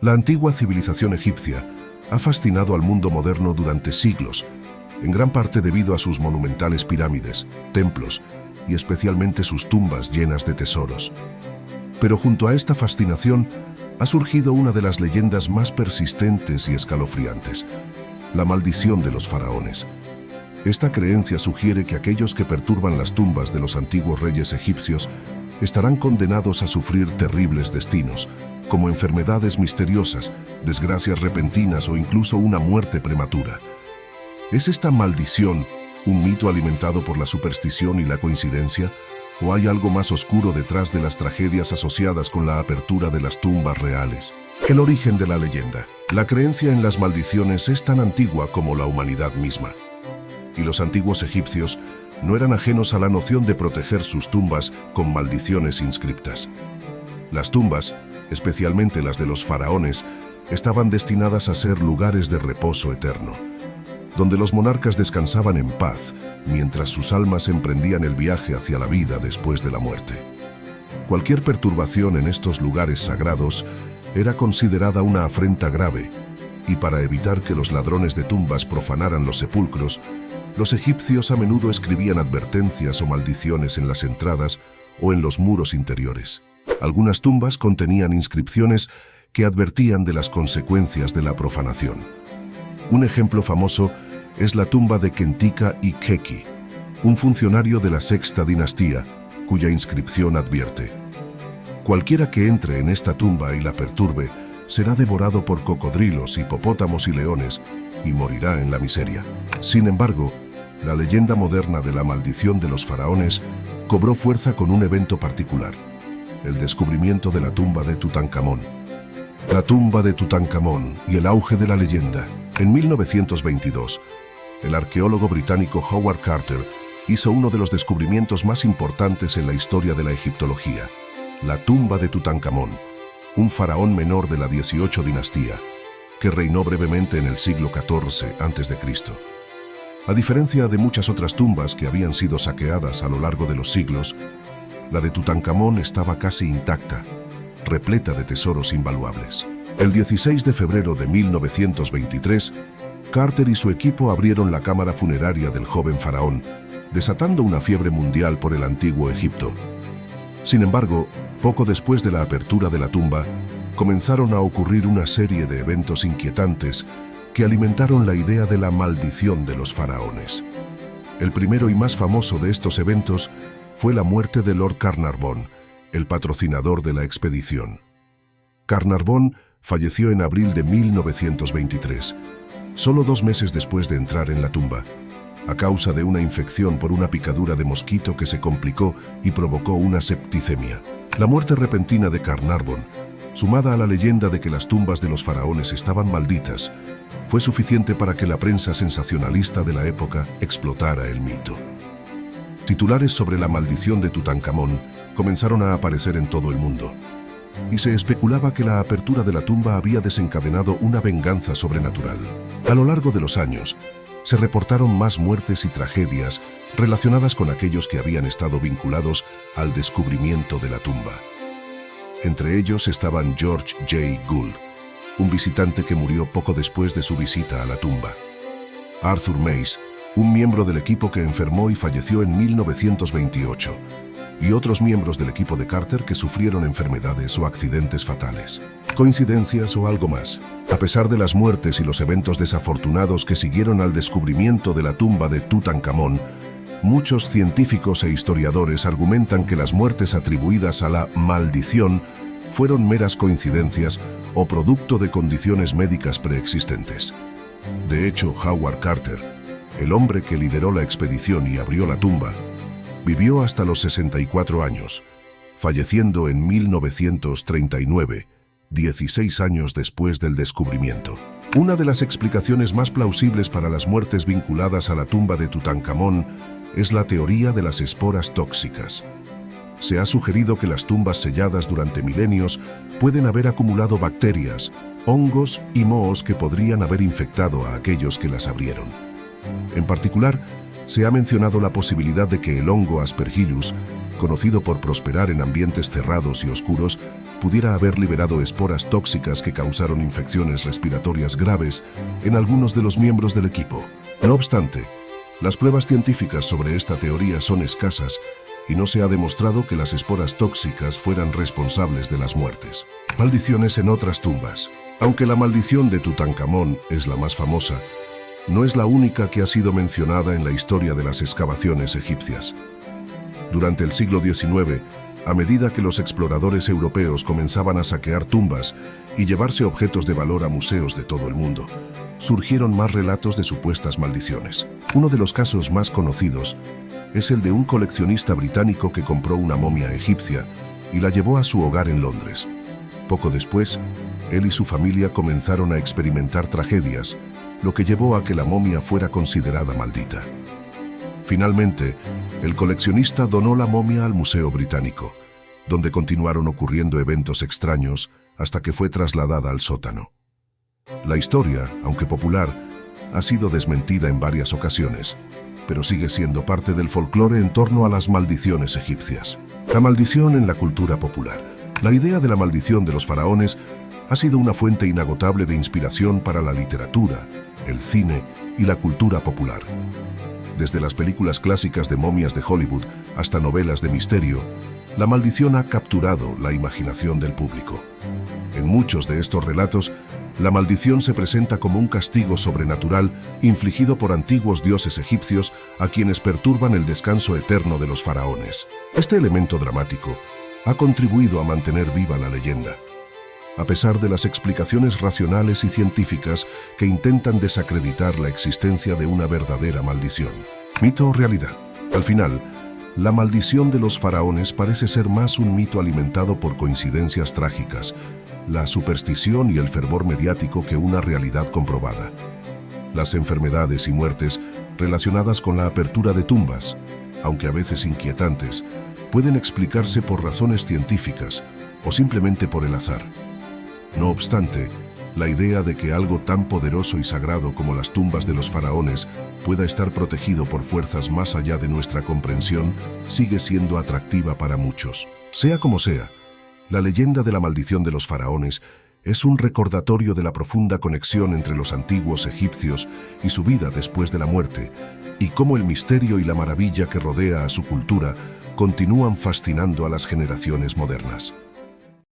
La antigua civilización egipcia ha fascinado al mundo moderno durante siglos, en gran parte debido a sus monumentales pirámides, templos y especialmente sus tumbas llenas de tesoros. Pero junto a esta fascinación ha surgido una de las leyendas más persistentes y escalofriantes: la maldición de los faraones. Esta creencia sugiere que aquellos que perturban las tumbas de los antiguos reyes egipcios estarán condenados a sufrir terribles destinos, como enfermedades misteriosas, desgracias repentinas o incluso una muerte prematura. ¿Es esta maldición un mito alimentado por la superstición y la coincidencia? ¿O hay algo más oscuro detrás de las tragedias asociadas con la apertura de las tumbas reales? El origen de la leyenda. La creencia en las maldiciones es tan antigua como la humanidad misma. Y los antiguos egipcios no eran ajenos a la noción de proteger sus tumbas con maldiciones inscriptas. Las tumbas, especialmente las de los faraones, estaban destinadas a ser lugares de reposo eterno, donde los monarcas descansaban en paz mientras sus almas emprendían el viaje hacia la vida después de la muerte. Cualquier perturbación en estos lugares sagrados era considerada una afrenta grave, y para evitar que los ladrones de tumbas profanaran los sepulcros, los egipcios a menudo escribían advertencias o maldiciones en las entradas o en los muros interiores. Algunas tumbas contenían inscripciones que advertían de las consecuencias de la profanación. Un ejemplo famoso es la tumba de Kentika y Keki, un funcionario de la sexta dinastía, cuya inscripción advierte: cualquiera que entre en esta tumba y la perturbe será devorado por cocodrilos, hipopótamos y leones, y morirá en la miseria. Sin embargo, la leyenda moderna de la maldición de los faraones cobró fuerza con un evento particular: el descubrimiento de la tumba de Tutankamón. La tumba de Tutankamón y el auge de la leyenda. En 1922, el arqueólogo británico Howard Carter hizo uno de los descubrimientos más importantes en la historia de la egiptología: la tumba de Tutankamón, un faraón menor de la 18 dinastía, que reinó brevemente en el siglo XIV a.C. A diferencia de muchas otras tumbas que habían sido saqueadas a lo largo de los siglos, la de Tutankamón estaba casi intacta, repleta de tesoros invaluables. El 16 de febrero de 1923, Carter y su equipo abrieron la cámara funeraria del joven faraón, desatando una fiebre mundial por el antiguo Egipto. Sin embargo, poco después de la apertura de la tumba, comenzaron a ocurrir una serie de eventos inquietantes que alimentaron la idea de la maldición de los faraones. El primero y más famoso de estos eventos fue la muerte de Lord Carnarvon, el patrocinador de la expedición. Carnarvon falleció en abril de 1923, solo 2 meses después de entrar en la tumba, a causa de una infección por una picadura de mosquito que se complicó y provocó una septicemia. La muerte repentina de Carnarvon, sumada a la leyenda de que las tumbas de los faraones estaban malditas, fue suficiente para que la prensa sensacionalista de la época explotara el mito. Titulares sobre la maldición de Tutankamón comenzaron a aparecer en todo el mundo, y se especulaba que la apertura de la tumba había desencadenado una venganza sobrenatural. A lo largo de los años, se reportaron más muertes y tragedias relacionadas con aquellos que habían estado vinculados al descubrimiento de la tumba. Entre ellos estaban George J. Gould, un visitante que murió poco después de su visita a la tumba; Arthur Mace, un miembro del equipo que enfermó y falleció en 1928, y otros miembros del equipo de Carter que sufrieron enfermedades o accidentes fatales. ¿Coincidencias o algo más? A pesar de las muertes y los eventos desafortunados que siguieron al descubrimiento de la tumba de Tutankamón, muchos científicos e historiadores argumentan que las muertes atribuidas a la maldición fueron meras coincidencias o producto de condiciones médicas preexistentes. De hecho, Howard Carter, el hombre que lideró la expedición y abrió la tumba, vivió hasta los 64 años, falleciendo en 1939, 16 años después del descubrimiento. Una de las explicaciones más plausibles para las muertes vinculadas a la tumba de Tutankamón es la teoría de las esporas tóxicas. Se ha sugerido que las tumbas selladas durante milenios pueden haber acumulado bacterias, hongos y mohos que podrían haber infectado a aquellos que las abrieron. En particular, Se ha mencionado la posibilidad de que el hongo Aspergillus, conocido por prosperar en ambientes cerrados y oscuros, pudiera haber liberado esporas tóxicas que causaron infecciones respiratorias graves en algunos de los miembros del equipo. No obstante, las pruebas científicas sobre esta teoría son escasas y no se ha demostrado que las esporas tóxicas fueran responsables de las muertes. Maldiciones en otras tumbas. Aunque la maldición de Tutankamón es la más famosa, no es la única que ha sido mencionada en la historia de las excavaciones egipcias. Durante el siglo XIX, a medida que los exploradores europeos comenzaban a saquear tumbas y llevarse objetos de valor a museos de todo el mundo, surgieron más relatos de supuestas maldiciones. Uno de los casos más conocidos es el de un coleccionista británico que compró una momia egipcia y la llevó a su hogar en Londres. Poco después, él y su familia comenzaron a experimentar tragedias, lo que llevó a que la momia fuera considerada maldita. Finalmente, el coleccionista donó la momia al Museo Británico, donde continuaron ocurriendo eventos extraños hasta que fue trasladada al sótano. La historia, aunque popular, ha sido desmentida en varias ocasiones, pero sigue siendo parte del folclore en torno a las maldiciones egipcias. La maldición en la cultura popular. La idea de la maldición de los faraones ha sido una fuente inagotable de inspiración para la literatura, el cine y la cultura popular. Desde las películas clásicas de momias de Hollywood hasta novelas de misterio, la maldición ha capturado la imaginación del público. En muchos de estos relatos, la maldición se presenta como un castigo sobrenatural infligido por antiguos dioses egipcios a quienes perturban el descanso eterno de los faraones. Este elemento dramático ha contribuido a mantener viva la leyenda, a pesar de las explicaciones racionales y científicas que intentan desacreditar la existencia de una verdadera maldición. ¿Mito o realidad? Al final, la maldición de los faraones parece ser más un mito alimentado por coincidencias trágicas, la superstición y el fervor mediático que una realidad comprobada. Las enfermedades y muertes relacionadas con la apertura de tumbas, aunque a veces inquietantes, pueden explicarse por razones científicas o simplemente por el azar. No obstante, la idea de que algo tan poderoso y sagrado como las tumbas de los faraones pueda estar protegido por fuerzas más allá de nuestra comprensión sigue siendo atractiva para muchos. Sea como sea, la leyenda de la maldición de los faraones es un recordatorio de la profunda conexión entre los antiguos egipcios y su vida después de la muerte, y cómo el misterio y la maravilla que rodea a su cultura continúan fascinando a las generaciones modernas.